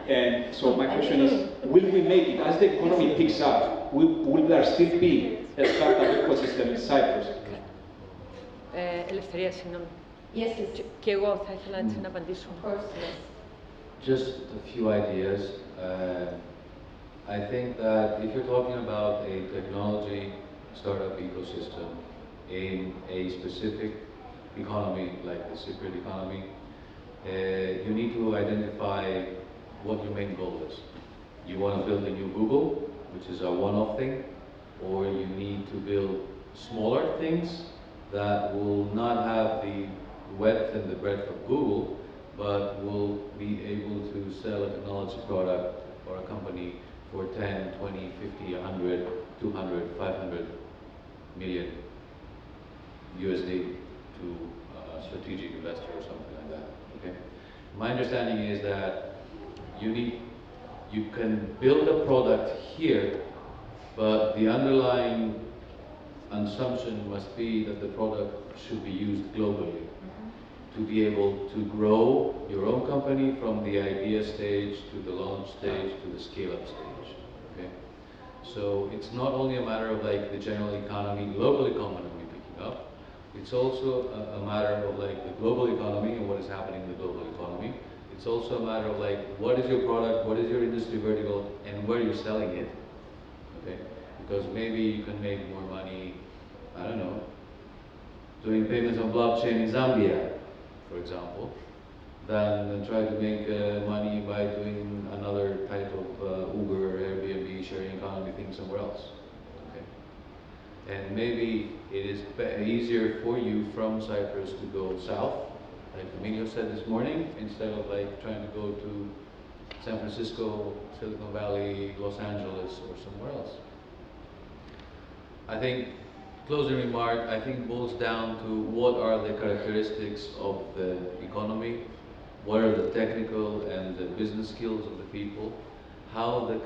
And so my question is, will we make it? As the economy picks up, will there still be a startup ecosystem in Cyprus. Ελευθερία, συγγνώμη. Yes, yes. Και εγώ θα ήθελα έτσι να απαντήσω. Of course, yes. Just a few ideas. I think that if you're talking about a technology startup ecosystem in a specific economy like the Cypriot economy, you need to identify what your main goal is. You want to build a new Google, which is a one-off thing, or you need to build smaller things that will not have the width and the breadth of Google, but will be able to sell a technology product or a company for 10, 20, 50, 100, 200, 500 million USD to a strategic investor or something like that. Okay. My understanding is that you can build a product here, but the underlying assumption must be that the product should be used globally to be able to grow your own company from the idea stage to the launch stage to the scale-up stage. Okay? So it's not only a matter of like the general economy, global economy picking up, it's also a matter of like the global economy and what is happening in the global economy. It's also a matter of like what is your product, what is your industry vertical, and where you're selling it. Okay? Because maybe you can make more money, I don't know, doing payments on blockchain in Zambia, for example, than try to make money by doing another type of Uber, Airbnb, sharing economy thing somewhere else. Okay? And maybe it is easier for you from Cyprus to go south, like Emilio said this morning, instead of like trying to go to San Francisco, Silicon Valley, Los Angeles, or somewhere else. I think, closing remark, I think boils down to what are the characteristics of the economy, what are the technical and the business skills of the people, how the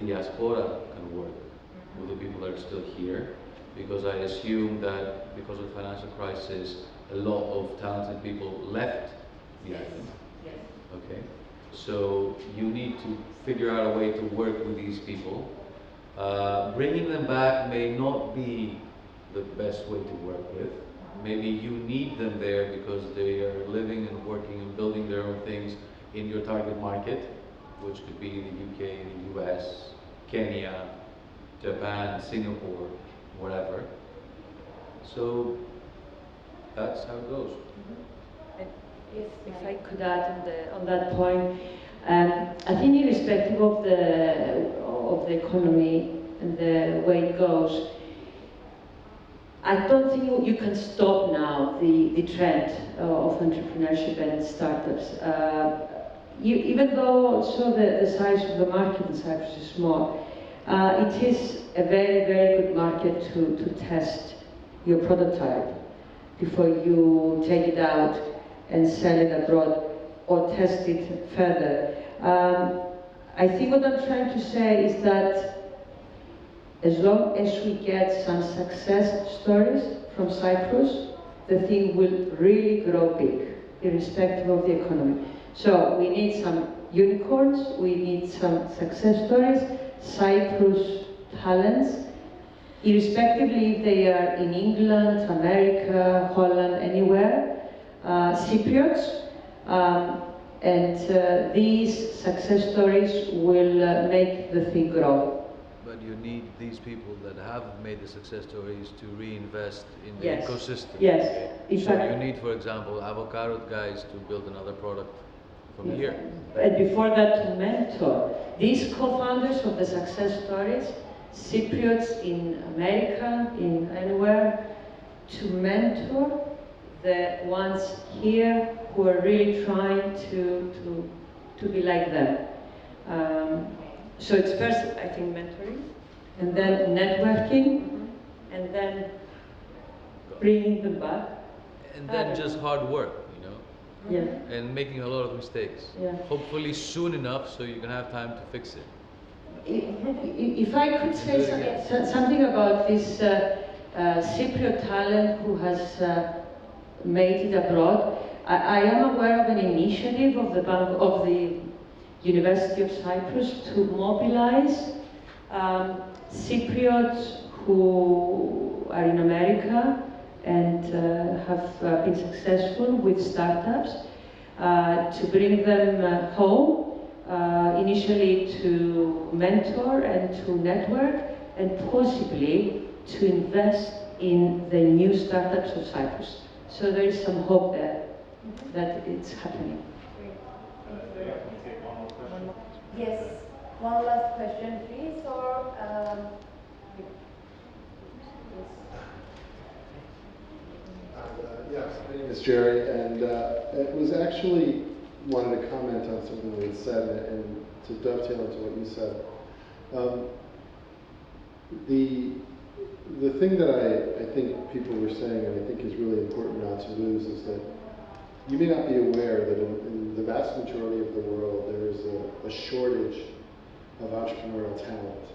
diaspora can work with the people that are still here, because I assume that because of the financial crisis, a lot of talented people left the island. Yes. Okay, so you need to figure out a way to work with these people. Bringing them back may not be the best way to work with. Maybe you need them there because they are living and working and building their own things in your target market, which could be the UK, the US, Kenya, Japan, Singapore, whatever. So that's how it goes. If I could add on that point, I think irrespective of the economy and the way it goes, I don't think you can stop now the trend of entrepreneurship and startups. Even though also the size of the market in Cyprus is small, it is a very, very good market to test your prototype before you take it out and sell it abroad or test it further. I think what I'm trying to say is that as long as we get some success stories from Cyprus, the thing will really grow big, irrespective of the economy. So we need some unicorns, we need some success stories, Cyprus talents, irrespectively if they are in England, America, Holland, anywhere, Cypriots, and these success stories will make the thing grow. But you need these people that have made the success stories to reinvest in the Yes. ecosystem. Yes. In So fact, you need, for example, avocado guys to build another product from here. and before that, to mentor. These co-founders of the success stories, Cypriots in America, in anywhere, to mentor the ones here who are really trying to be like them. So it's first, I think, mentoring, and then networking, and then bringing them back. And then just hard work, you know, Yeah. and making a lot of mistakes. Yeah. Hopefully soon enough so you can have time to fix it. If I could say something about this Cypriot talent who has made it abroad, I am aware of an initiative of the University of Cyprus to mobilize Cypriots who are in America and have been successful with startups to bring them home, initially to mentor and to network, and possibly to invest in the new startups of Cyprus. So there is some hope there that it's happening. Yes, one last question, please, or yes, my name is Jerry, and it was actually wanted to comment on something we had said, and to dovetail into what you said. The thing that I think people were saying, and I think is really important not to lose, is that you may not be aware that in the vast majority of the world there is a shortage of entrepreneurial talent,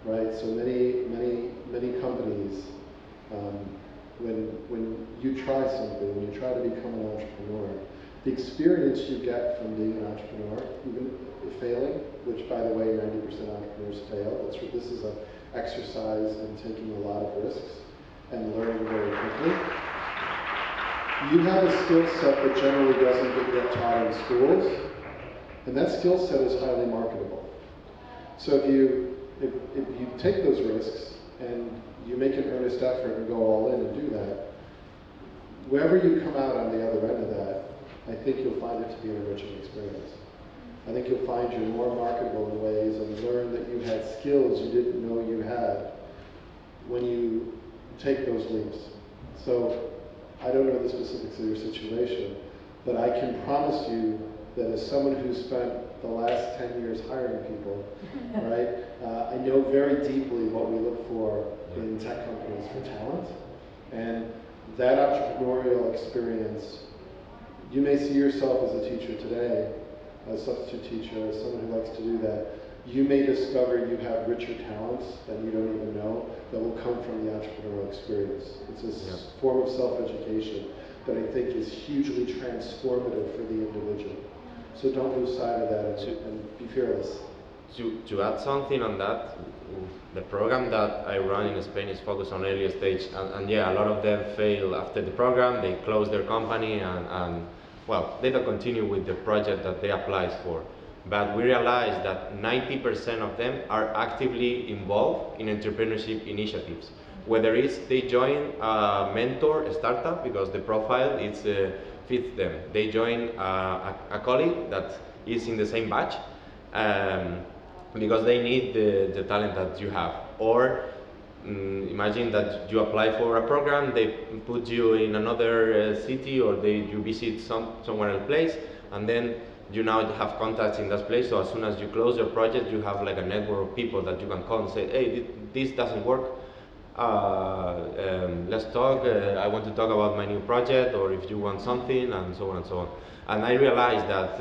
right? So many companies, when you try something, when you try to become an entrepreneur, the experience you get from being an entrepreneur, even failing, which by the way 90% of entrepreneurs fail, this is an exercise in taking a lot of risks and learning very quickly. You have a skill set that generally doesn't get taught in schools, and that skill set is highly marketable. So if you take those risks and you make an earnest effort and go all in and do that, wherever you come out on the other end of that, I think you'll find it to be an enriching experience. I think you'll find you're more marketable in ways and learn that you had skills you didn't know you had when you take those leaps. So I don't know the specifics of your situation, but I can promise you that as someone who's spent the last 10 years hiring people, right, I know very deeply what we look for in tech companies for talent. And that entrepreneurial experience, you may see yourself as a teacher today, a substitute teacher, as someone who likes to do that. You may discover you have richer talents that you don't even know that will come from the entrepreneurial experience. It's a form of self-education that I think is hugely transformative for the individual. So don't lose sight of that and be fearless. To add something on that, the program that I run in Spain is focused on early stage, and yeah, a lot of them fail after the program. They close their company and well, they don't continue with the project that they applied for. But we realized that 90% of them are actively involved in entrepreneurship initiatives. Whether it's they join a mentor, a startup, because the profile fits them. They join a colleague that is in the same batch because they need the talent that you have. Or imagine that you apply for a program, they put you in another city, or you visit somewhere else place, and then you now have contacts in that place. So as soon as you close your project, you have like a network of people that you can call and say, hey, this doesn't work. Let's talk. I want to talk about my new project, or if you want something, and so on and so on. And I realized that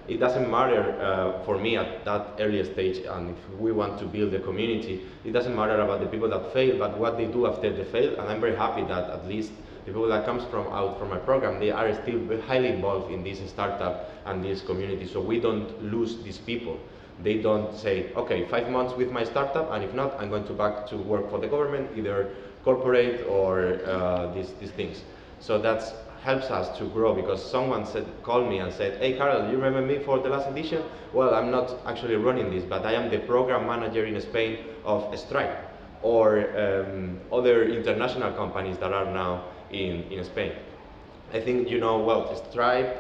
it doesn't matter for me at that early stage, and if we want to build a community, it doesn't matter about the people that fail, but what they do after they fail. And I'm very happy that at least the people that comes out from my program, they are still highly involved in this startup and this community. So we don't lose these people. They don't say, okay, 5 months with my startup, and if not, I'm going to back to work for the government, either corporate or these things. So that helps us to grow, because someone called me and said, hey Karel, you remember me for the last edition? Well, I'm not actually running this, but I am the program manager in Spain of Stripe, or other international companies that are now in Spain. I think you know well Stripe,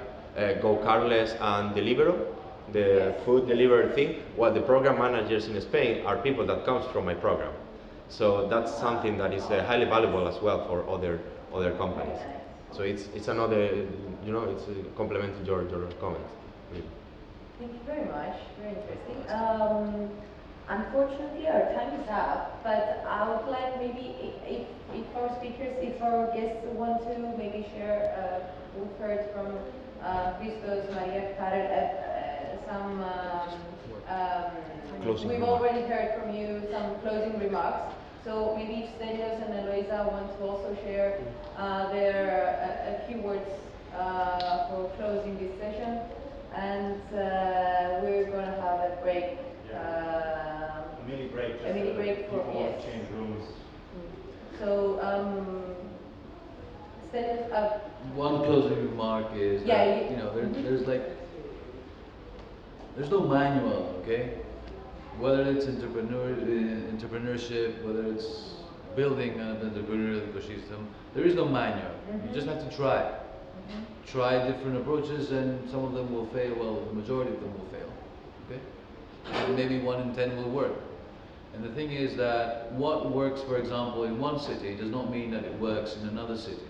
Go Carless, and Deliveroo, the food delivery thing. Well, the program managers in Spain are people that comes from my program. So that's something that is highly valuable as well for other companies. So it's another, you know, it's a complement to your comment. Thank you very much. Very interesting. Unfortunately, our time is up, but I would like maybe if our speakers, if our guests want to maybe share, we've heard from Christos, Maria, Karel, some, we've already heard from you some closing remarks. So maybe if Stelios and Eloiza want to also share their a few words for closing this session, and we're going to have a break. A mini break. A mini break for change rooms. So, one closing remark is that, you know, there's no manual, okay? Whether it's entrepreneurship, whether it's building an entrepreneurial ecosystem, there is no manual. You just have to try. Try different approaches, and some of them will fail. Well, the majority of them will fail, okay? And maybe 1 in 10 will work. And the thing is that what works, for example, in one city does not mean that it works in another city.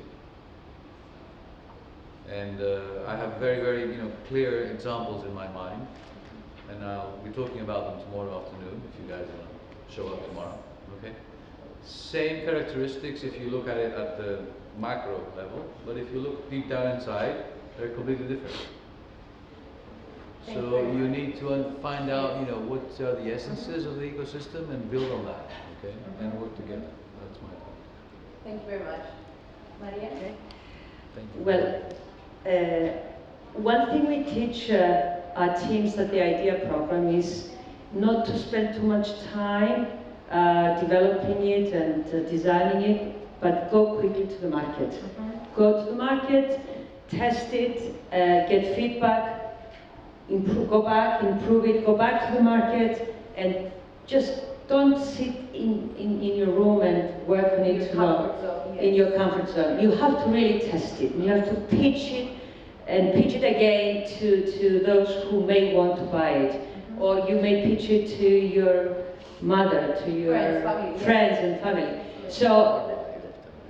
And I have very, very, you know, clear examples in my mind, and I'll be talking about them tomorrow afternoon if you guys want to show up tomorrow. Okay. Same characteristics if you look at it at the macro level, but if you look deep down inside, they're completely different. So you need to find out, you know, what are the essences of the ecosystem and build on that, okay, and work together. That's my point. Thank you very much. Maria? Okay. Thank you. Well, one thing we teach our teams at the IDEA program is not to spend too much time developing it and designing it, but go quickly to the market. Go to the market, test it, get feedback, go back, improve it, go back to the market, and just don't sit in your room and work on it too long. In your comfort zone. You have to really test it. You have to pitch it and pitch it again to those who may want to buy it. Or you may pitch it to your mother, to your friends and family. So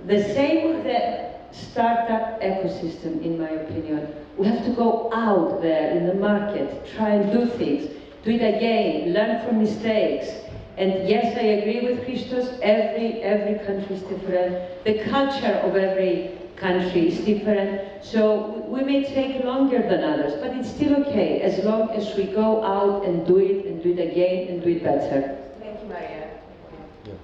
the same with the startup ecosystem, in my opinion. We have to go out there in the market, try and do things, do it again, learn from mistakes. And yes, I agree with Christos, every country is different. The culture of every country is different. So we may take longer than others, but it's still okay, as long as we go out and do it again, and do it better. Thank you, Maria. Yeah.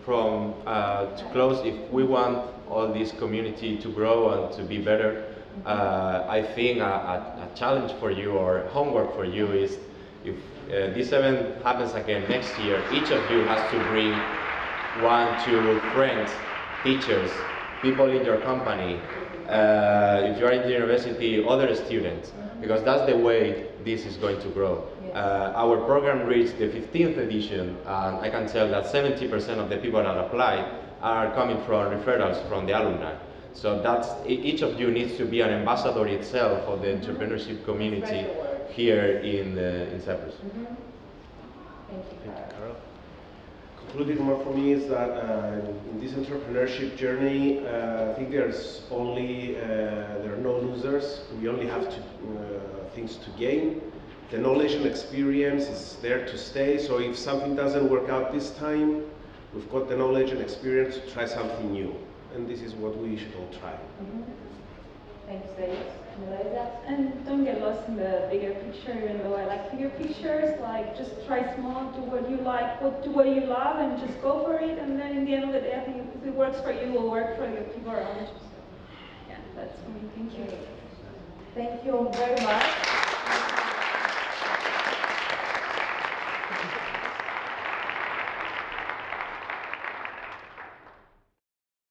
From to close, if we want all this community to grow and to be better, I think a challenge for you or homework for you is, if this event happens again next year, each of you has to bring 1, 2 friends, teachers, people in your company, if you are in the university, other students, because that's the way this is going to grow. Our program reached the 15th edition, and I can tell that 70% of the people that apply are coming from referrals from the alumni. So that's, each of you needs to be an ambassador itself of the entrepreneurship community here in Cyprus. Thank you, Karel. Concluding remark for me is that in this entrepreneurship journey, I think there are no losers. We only have things to gain. The knowledge and experience is there to stay. So if something doesn't work out this time, we've got the knowledge and experience to try something new. And this is what we should all try. Thank you, Stelios. Eloiza? And don't get lost in the bigger picture, even though I like bigger pictures. Like, just try small, do what you like, do what you love, and just go for it. And then in the end of the day, I think if it works for you, it will work for the people around you. So, yeah, that's for me. Thank you. Thank you very much.